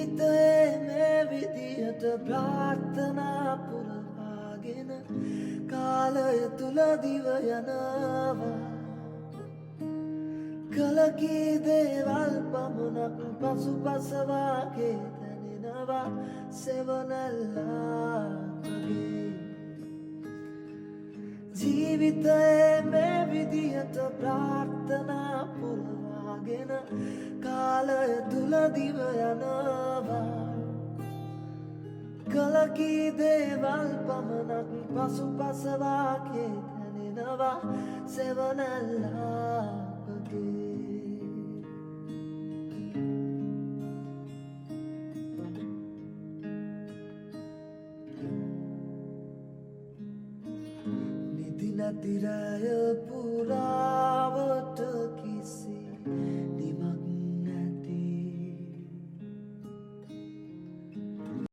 ජීවිතයේ මේ විදිහට ප්‍රාර්ථනා පුරවාගෙන කාලය තුල දිව යනවා කලකී දේවල් පමණක් පසුපසවාගේ දැනෙනවා සෙවනැල්ලාගේ ජීවිතයේ මේ විදිහට ප්‍රාර්ථනා පුරවාගෙන කාලය තුල දිව යනවා කලකී දේවල් පමණක් පසුපසවාගේ දැනෙනවා සෙවනැල්ලාගේ නිදි නැති රැය පුරාවට